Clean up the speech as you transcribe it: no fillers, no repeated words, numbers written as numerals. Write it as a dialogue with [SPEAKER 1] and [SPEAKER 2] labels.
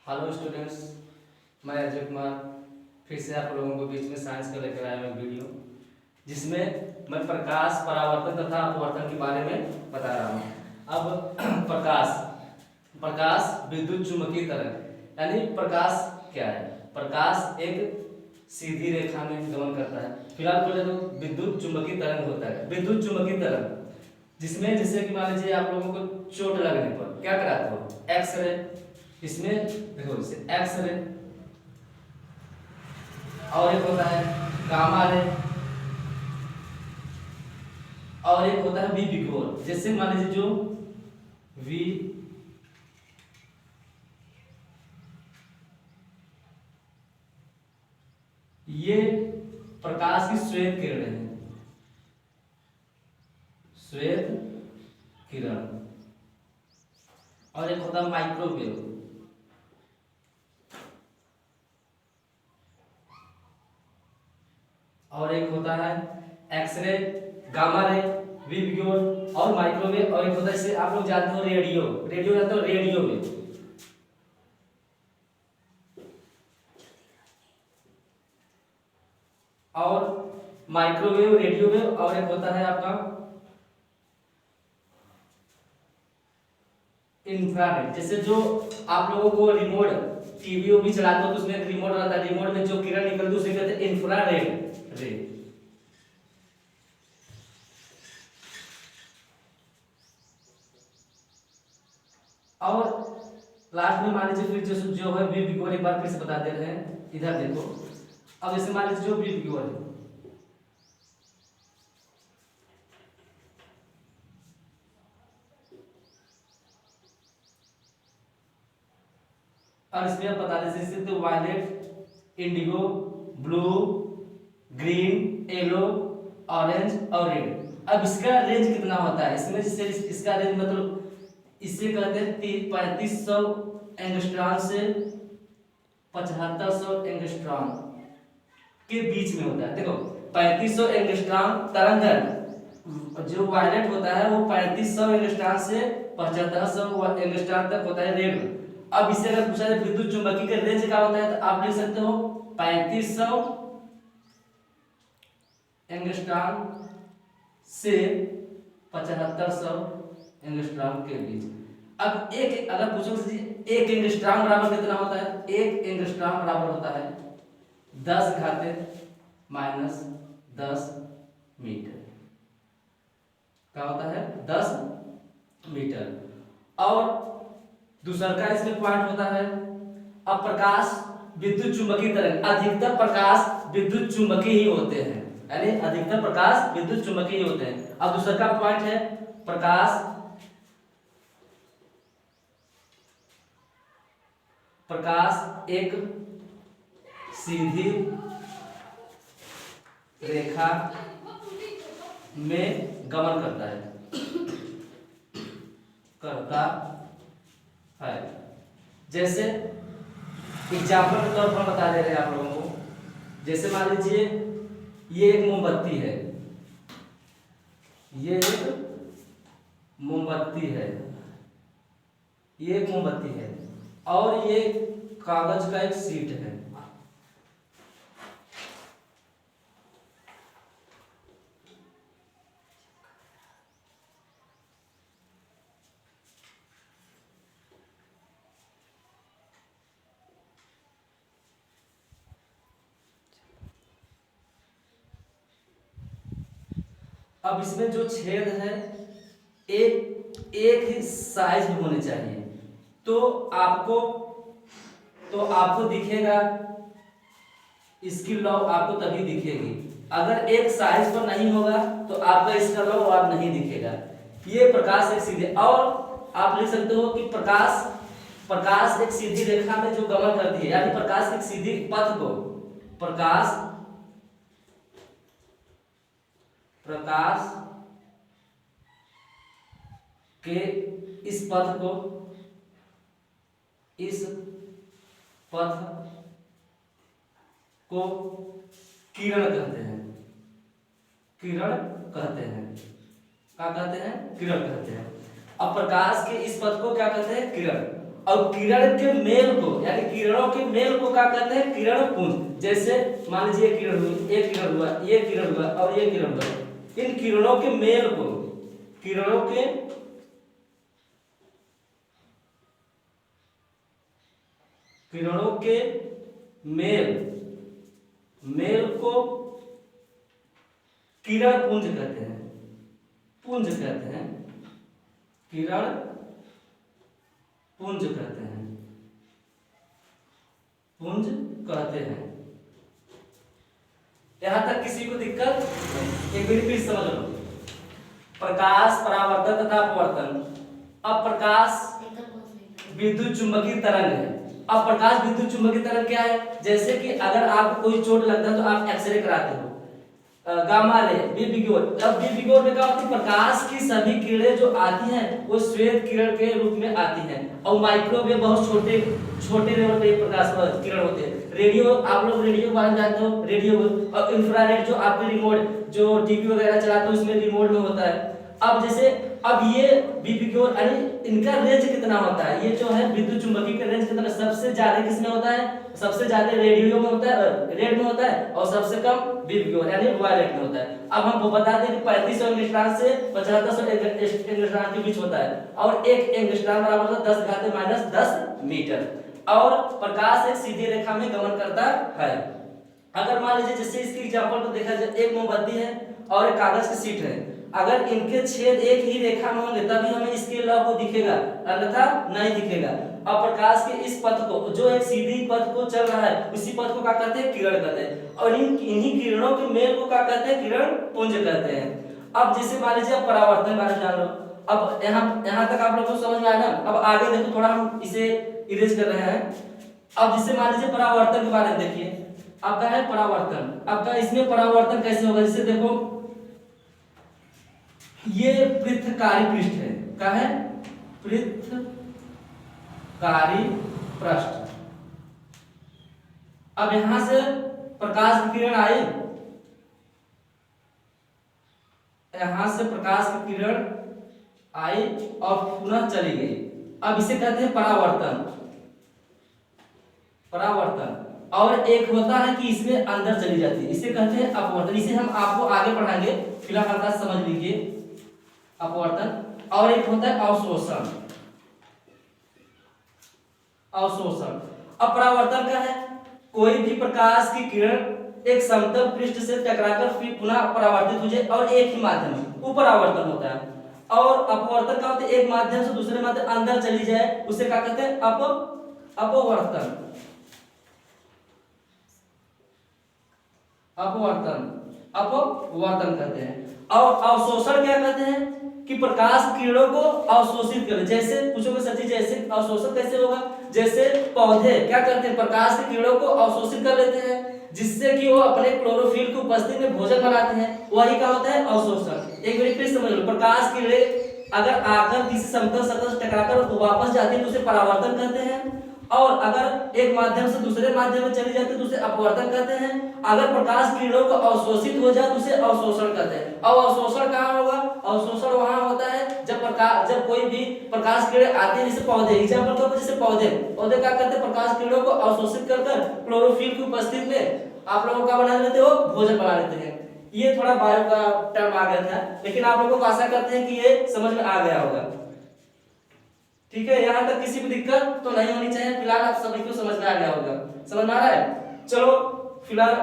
[SPEAKER 1] Hello students, मैं अजय कुमार फिर से आप लोगों को बीच में साइंस का लेकर आया हूँ वीडियो, जिसमें मैं प्रकाश, परावर्तन तथा अपवर्तन के बारे में बता रहा हूँ। अब प्रकाश प्रकाश विद्युत चुम्बकीय तरंग यानी प्रकाश क्या है। प्रकाश एक सीधी रेखा में गमन करता है। फिलहाल बोले तो विद्युत चुम्बकीय तरंग होता है। विद्युत चुम्बकीय तरंग जिसमें जैसे कि मान लीजिए आप लोगों को चोट लगने पर क्या कराते हो, एक्सरे। इसमें देखो जैसे एक्सरे, और एक होता है गामा रे, और एक होता है वी विकोर। जैसे मान लीजिए जो वी ये प्रकाश की श्वेत किरणें हैं, श्वेत किरण। और एक होता है माइक्रोवेव, और एक होता है एक्सरे, गामा रे, वी विकोर और माइक्रोवेव। और एक होता है जैसे आप लोग जानते हो रेडियो, रेडियो जानते हो, रेडियो वेव। और माइक्रोवेव, रेडियो वेव, और एक होता है आपका इंफ्रारेड। जैसे जो आप लोगों को रिमोट टीवी भी चलाते हो तो उसमें एक रिमोट रहता है, रिमोट में जो किरण निकलती है उसे कहते हैं इंफ्रारेड रे। और लास्ट में मान लीजिए फिर जो है वी विकोर, एक बार फिर से बता दे रहे हैं, इधर देखो। अब जैसे मान लीजिए जो वी विकोर है, और इसमें आप बता दे सकते हो violet, indigo, blue, green, yellow, orange और रेड। अब इसका रेंज कितना होता है, इसमें जिससे इसका रेंज मतलब इसे कहते हैं 3500 एंगस्ट्रॉम से 7500 एंगस्ट्रॉम के बीच में होता है। देखो 3500 एंगस्ट्रॉम तरंग जो वायलेट होता है वो 3500 एंगस्ट्रॉम से 7500 एंगस्ट्रॉम तक होता है रेड। अब इससे अगर पूछा जाए विद्युत चुम्बकीय का रेंज क्या होता है तो आप लिख सकते हो 3500 एंगस्ट्रॉम से 7500 एंगस्ट्रॉम के बीच। अब एक अगर पूछो एक एंगस्ट्रॉम बराबर कितना होता है, एक एंगस्ट्रॉम बराबर होता है 10 घाते माइनस 10 मीटर। क्या होता है 10 मीटर। और दूसरा का इसमें पॉइंट होता है, अब प्रकाश विद्युत चुम्बकीय तरंग, अधिकतर प्रकाश विद्युत चुम्बकीय ही होते हैं, यानी अधिकतर प्रकाश विद्युत चुम्बकीय ही होते हैं। अब दूसरा का पॉइंट है प्रकाश एक सीधी रेखा में गमन करता है। जैसे एग्जाम्पल के तौर पर बता दे रहे हैं आप लोगों को, जैसे मान लीजिए ये एक मोमबत्ती है, ये एक मोमबत्ती है, ये एक मोमबत्ती है, और ये कागज का एक शीट है। अब इसमें जो छेद है एक ही साइज में होने चाहिए, तो आपको दिखेगा, इसकी लौ आपको तभी दिखेगी। अगर एक साइज पर नहीं होगा तो आपका इसका लौ आप नहीं दिखेगा। ये प्रकाश एक सीधे, और आप लिख सकते हो कि प्रकाश एक सीधी रेखा में जो गमन करती है, यानी प्रकाश एक सीधी पथ को प्रकाश के इस पथ को किरण कहते हैं। क्या कहते हैं? किरण कहते हैं। अब प्रकाश के इस पथ को क्या कहते हैं? किरण। और किरण के मेल को यानी किरणों के मेल को क्या कहते हैं, किरण पुंज। जैसे मान लीजिए किरण हुई, एक किरण हुआ, ये किरण हुआ और ये किरण हुआ, इन किरणों के मेल को, किरणों के मेल को किरण पुंज कहते हैं, पुंज कहते हैं, किरण पुंज कहते हैं, पुंज कहते हैं। यहां तक किसी को दिक्कत नहीं? एक मिनट फिर समझ लो। प्रकाश, परावर्तन तथा अपवर्तन। अब प्रकाश विद्युत चुंबकीय तरंग है। अब प्रकाश विद्युत चुंबकीय तरंग क्या है? जैसे कि अगर आपको कोई चोट लगता है तो आप एक्सरे कराते हो, गामा रे, बी बिगोर। अब बी बिगोर में क्या होती है, प्रकाश की सभी किरणें जो आती हैं वो श्वेत किरण के रूप में आती हैं, और माइक्रोवेव बहुत छोटे छोटे लेवल पे प्रकाश किरण होते हैं। रेडियो, आप लोग रेडियो बारे में जानते हो, रेडियो और इंफ्रारेड जो आपके रिमोट जो टीवी वगैरह चलाते हो उसमें रिमोट में होता है। अब जैसे अब ये बी बिगोर यानी इनका रेंज कितना होता है, ये जो है विद्युत चुंबकीय का रेंज कितना, सबसे ज्यादा किसमें होता है, सबसे ज्यादा रेडियो में होता है, रेड में होता है, और सबसे कम बी बिगोर यानी वायलेट में होता है। अब हम बता दें कि 3500 एंगस्ट्रॉम से 7500 एंगस्ट्रॉम के बीच होता है, और एक एंगस्ट्रॉम बराबर होता है 10⁻10 मीटर, और प्रकाश एक सीधी रेखा में गमन करता है। अगर मान लीजिए जैसे इसकी एग्जांपल को देखा जाए, एक मोमबत्ती है और एक कागज की शीट है, अगर इनके छेद एक ही रेखा में होंगे तभी हमें इसके लॉ को दिखेगा, अन्यथा नहीं दिखेगा। अब प्रकाश के इस पथ को, जो एक सीधी पथ को चल रहा है, उसी पथ को क्या कहते हैं, किरण कहते हैं, और इन्हीं किरणों के मेल को क्या कहते हैं, किरण पुंज कहते हैं। अब जैसे मान लीजिए परावर्तन बारे में जान लो। अब यहाँ तक आप लोगों को समझ में आया ना? अब आगे देखो, थोड़ा हम इसे इरेज कर रहे हैं। अब जैसे मान लीजिए परावर्तन के बारे में देखिए, आपका है परावर्तन। आपका इसमें परावर्तन कैसे होगा, जैसे देखो ये पृथ्वकारी पृष्ठ है, क्या है, पृथ्वकारी पृष्ठ। अब यहां से प्रकाश की किरण आई, यहां से प्रकाश की किरण आई और पुनः चली गई। अब इसे कहते हैं परावर्तन, परावर्तन। और एक होता है कि इसमें अंदर चली जाती है, इसे कहते हैं अपवर्तन। इसे हम आपको आगे पढ़ाएंगे, फिलहाल बात समझ लीजिए अपवर्तन। और एक होता है अवशोषण, अवशोषण। अब परावर्तन क्या है, कोई भी प्रकाश की किरण एक समतल पृष्ठ से टकराकर फिर पुनः परावर्तित हो जाए और एक ही माध्यम में, वो परावर्तन होता है। और अपवर्तन का होता है एक माध्यम से दूसरे माध्यम अंदर चली जाए, उसे क्या कहते हैं, अपवर्तन, अपवर्तन कहते हैं। और अवशोषण क्या कहते हैं, कि प्रकाश किरणों को अवशोषित करे। जैसे पूछोगे सर जी जैसे अवशोषण कैसे होगा, जैसे पौधे क्या करते हैं, प्रकाश की किरणों को अवशोषित कर लेते हैं, जिससे कि वो अपने क्लोरोफिल की उपस्थिति में भोजन बनाते हैं, वही क्या होता है, अवशोषण। एक मिनट फिर समझ लो, प्रकाश की किरणें अगर आकर किसी समतल सतह से टकराकर वापस जाती है तो उसे परावर्तन कहते हैं, और अगर एक माध्यम से दूसरे माध्यम में चली जाती है तो उसे अपवर्तन कहते हैं। अगर प्रकाश किरणों को अवशोषित हो जाए तो उसे अवशोषण कहते हैं। और अवशोषण कहाँ होगा, अवशोषण वहां होता है जब कोई भी प्रकाश किरण आती है, जैसे पौधे, एग्जांपल के तौर जैसे पौधे क्या करते हैं, प्रकाश किरणों को अवशोषित कर क्लोरोफिल की उपस्थिति में आप लोगों का बना लेते हो, भोजन बना लेते हैं। ये थोड़ा बायो का टर्म आ गया था, लेकिन आप लोगों को आशा करते हैं कि ये समझ में आ गया होगा। ठीक है, यहाँ तक किसी को दिक्कत तो नहीं होनी चाहिए। फिलहाल आप सभी को समझ में आ गया होगा, समझ में आ रहा है? चलो फिलहाल